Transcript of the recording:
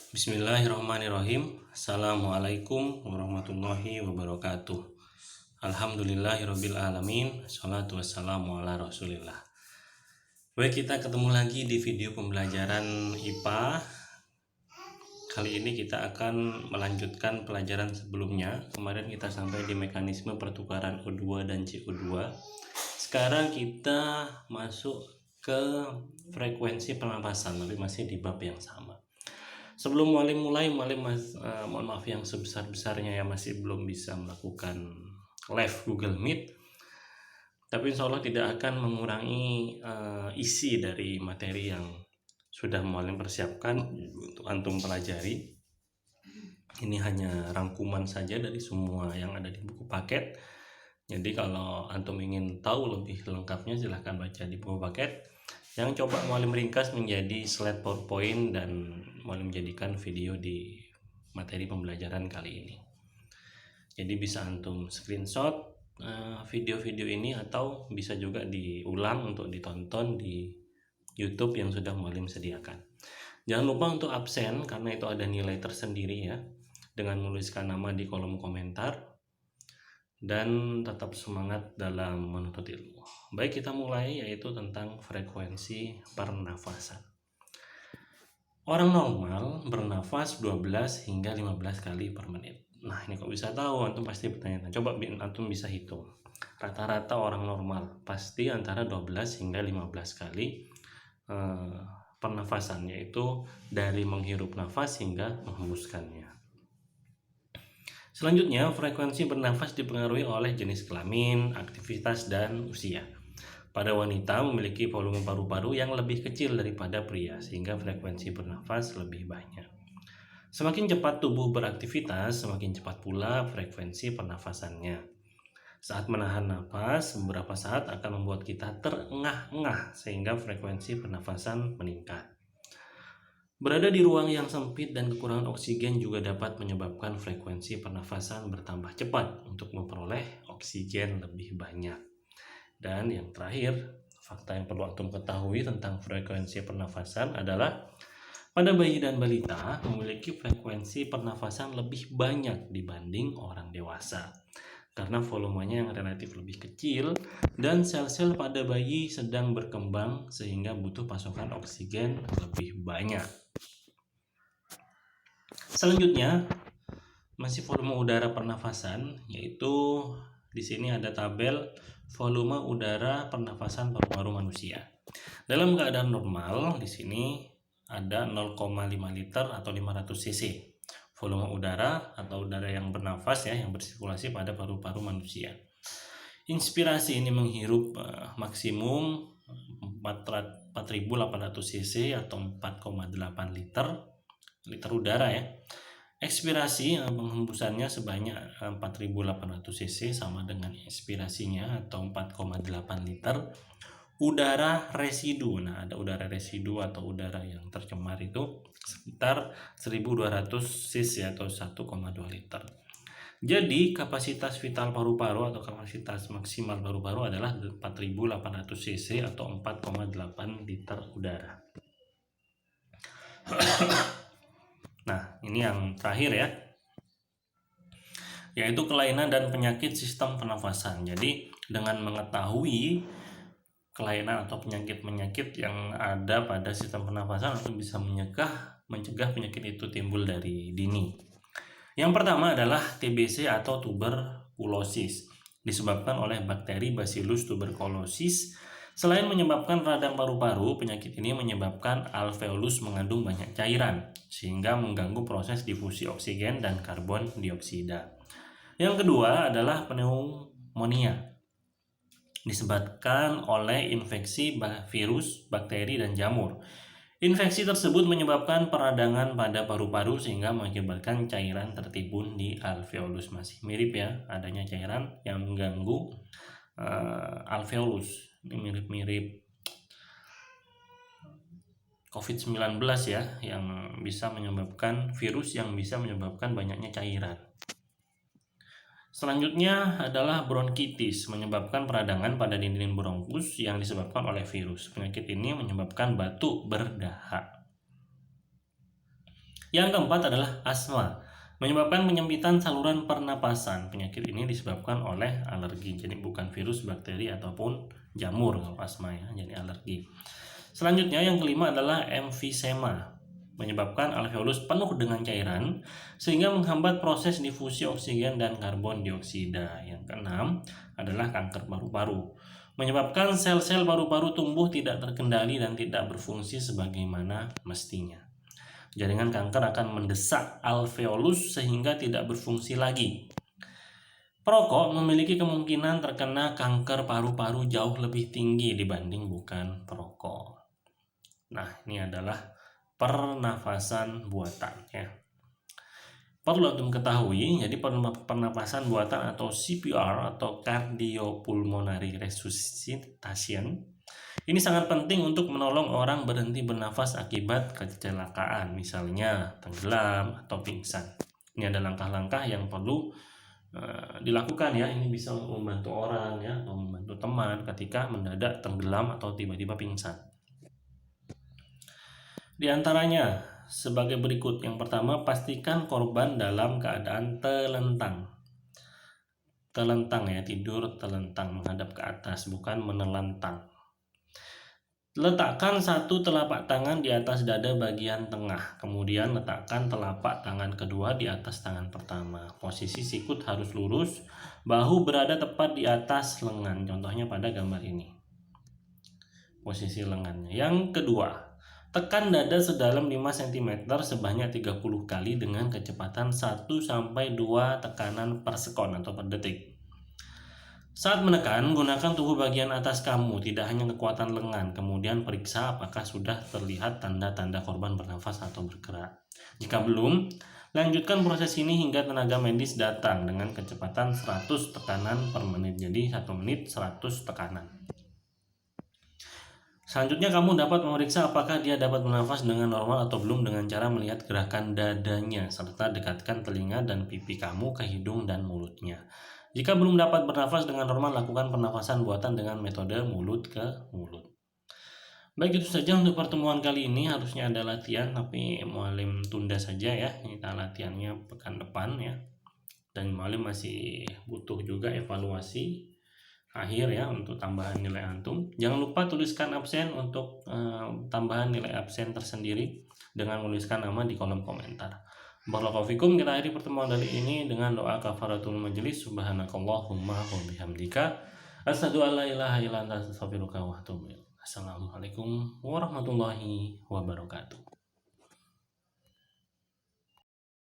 Bismillahirrahmanirrahim. Assalamualaikum warahmatullahi wabarakatuh. Alhamdulillahirabbil alamin. Shalatu wassalamu ala Rasulillah. Baik, kita ketemu lagi di video pembelajaran IPA. Kali ini kita akan melanjutkan pelajaran sebelumnya. Kemarin kita sampai di mekanisme pertukaran O2 dan CO2. Sekarang kita masuk ke frekuensi pernapasan, tapi masih di bab yang sama. Sebelum mulai, mohon maaf yang sebesar-besarnya ya, masih belum bisa melakukan live Google Meet. Tapi insya Allah tidak akan mengurangi isi dari materi yang sudah mualim persiapkan untuk antum pelajari. Ini hanya rangkuman saja dari semua yang ada di buku paket. Jadi kalau antum ingin tahu lebih lengkapnya silahkan baca di buku paket. Yang coba mualim ringkas menjadi slide PowerPoint dan mualim jadikan video di materi pembelajaran kali ini. Jadi bisa antum screenshot video-video ini atau bisa juga diulang untuk ditonton di YouTube yang sudah mualim sediakan. Jangan lupa untuk absen karena itu ada nilai tersendiri ya, dengan menuliskan nama di kolom komentar. Dan tetap semangat dalam menuntut ilmu. Baik, kita mulai, yaitu tentang frekuensi pernafasan. Orang normal bernafas 12 hingga 15 kali per menit. Nah, ini kok bisa tahu? Antum pasti bertanya. Coba antum bisa hitung. Rata-rata orang normal pasti antara 12 hingga 15 kali pernafasan, yaitu dari menghirup nafas hingga menghembuskannya. Selanjutnya, frekuensi bernafas dipengaruhi oleh jenis kelamin, aktivitas, dan usia. Pada wanita memiliki volume paru-paru yang lebih kecil daripada pria, sehingga frekuensi bernafas lebih banyak. Semakin cepat tubuh beraktivitas, semakin cepat pula frekuensi pernafasannya. Saat menahan napas, beberapa saat akan membuat kita terengah-engah, sehingga frekuensi pernafasan meningkat. Berada di ruang yang sempit dan kekurangan oksigen juga dapat menyebabkan frekuensi pernafasan bertambah cepat untuk memperoleh oksigen lebih banyak. Dan yang terakhir, fakta yang perlu antum ketahui tentang frekuensi pernafasan adalah pada bayi dan balita memiliki frekuensi pernafasan lebih banyak dibanding orang dewasa. Karena volumenya yang relatif lebih kecil dan sel-sel pada bayi sedang berkembang sehingga butuh pasokan oksigen lebih banyak. Selanjutnya masih volume udara pernafasan, yaitu di sini ada tabel volume udara pernafasan paru-paru manusia. Dalam keadaan normal di sini ada 0,5 liter atau 500 cc volume udara atau udara yang bernafas ya, yang bersirkulasi pada paru-paru manusia. Inspirasi ini menghirup maksimum 4.800 cc atau 4,8 liter udara ya. Ekspirasi penghembusannya sebanyak 4.800 cc sama dengan inspirasinya atau 4,8 liter udara residu. Nah, ada udara residu atau udara yang tercemar itu sekitar 1.200 cc atau 1,2 liter. Jadi kapasitas vital paru-paru atau kapasitas maksimal paru-paru adalah 4.800 cc atau 4,8 liter udara. Nah, ini yang terakhir ya, yaitu kelainan dan penyakit sistem pernafasan. Jadi dengan mengetahui kelainan atau penyakit-penyakit yang ada pada sistem pernafasan, itu bisa mencegah penyakit itu timbul dari dini. Yang pertama adalah TBC atau tuberkulosis, disebabkan oleh bakteri Bacillus tuberculosis. Selain menyebabkan radang paru-paru, penyakit ini menyebabkan alveolus mengandung banyak cairan, sehingga mengganggu proses difusi oksigen dan karbon dioksida. Yang kedua adalah pneumonia, disebabkan oleh infeksi virus, bakteri, dan jamur. Infeksi tersebut menyebabkan peradangan pada paru-paru sehingga mengakibatkan cairan tertimbun di alveolus. Masih mirip ya, adanya cairan yang mengganggu alveolus. Ini mirip-mirip COVID-19 ya, yang bisa menyebabkan virus yang bisa menyebabkan banyaknya cairan. Selanjutnya adalah bronkitis, menyebabkan peradangan pada dinding bronkus yang disebabkan oleh virus. Penyakit ini menyebabkan batuk berdahak. Yang keempat adalah asma, menyebabkan penyempitan saluran pernapasan. Penyakit ini disebabkan oleh alergi, jadi bukan virus, bakteri ataupun jamur kalau asma ya, jadi alergi. Selanjutnya yang kelima adalah emfisema, menyebabkan alveolus penuh dengan cairan sehingga menghambat proses difusi oksigen dan karbon dioksida. Yang keenam adalah kanker paru-paru, menyebabkan sel-sel paru-paru tumbuh tidak terkendali dan tidak berfungsi sebagaimana mestinya. Jaringan kanker akan mendesak alveolus sehingga tidak berfungsi lagi. Perokok memiliki kemungkinan terkena kanker paru-paru jauh lebih tinggi dibanding bukan perokok. Nah, ini adalah pernafasan buatan ya. Perlu untuk ketahui, jadi pernapasan buatan atau CPR atau cardiopulmonary resuscitation ini sangat penting untuk menolong orang berhenti bernafas akibat kecelakaan, misalnya tenggelam atau pingsan. Ini ada langkah-langkah yang perlu dilakukan ya. Ini bisa membantu orang ya, atau membantu teman ketika mendadak tenggelam atau tiba-tiba pingsan. Di antaranya sebagai berikut. Yang pertama, pastikan korban dalam keadaan telentang. Telentang ya, tidur telentang menghadap ke atas, bukan menelentang. Letakkan satu telapak tangan di atas dada bagian tengah, kemudian letakkan telapak tangan kedua di atas tangan pertama. Posisi sikut harus lurus, bahu berada tepat di atas lengan, contohnya pada gambar ini. Posisi lengannya. Yang kedua, tekan dada sedalam 5 cm sebanyak 30 kali dengan kecepatan 1-2 tekanan per sekon atau per detik. Saat menekan, gunakan tubuh bagian atas kamu, tidak hanya kekuatan lengan. Kemudian periksa apakah sudah terlihat tanda-tanda korban bernafas atau bergerak. Jika belum, lanjutkan proses ini hingga tenaga medis datang dengan kecepatan 100 tekanan per menit. Jadi 1 menit 100 tekanan. Selanjutnya kamu dapat memeriksa apakah dia dapat bernafas dengan normal atau belum dengan cara melihat gerakan dadanya, serta dekatkan telinga dan pipi kamu ke hidung dan mulutnya. Jika belum dapat bernafas dengan normal, lakukan pernafasan buatan dengan metode mulut ke mulut. Baik, itu saja untuk pertemuan kali ini. Harusnya ada latihan, tapi mualim tunda saja ya. Kita latihannya pekan depan ya. Dan mualim masih butuh juga evaluasi akhir ya untuk tambahan nilai antum. Jangan lupa tuliskan absen untuk tambahan nilai absen tersendiri dengan menuliskan nama di kolom komentar. Barakallahu fikum. Kita akhiri pertemuan dari ini dengan doa kafaratul majelis. Subhanakallahumma wa bihamdika asyhadu an la ilaha illa anta astaghfiruka wa atubu ilaik. Assalamualaikum warahmatullahi wabarakatuh.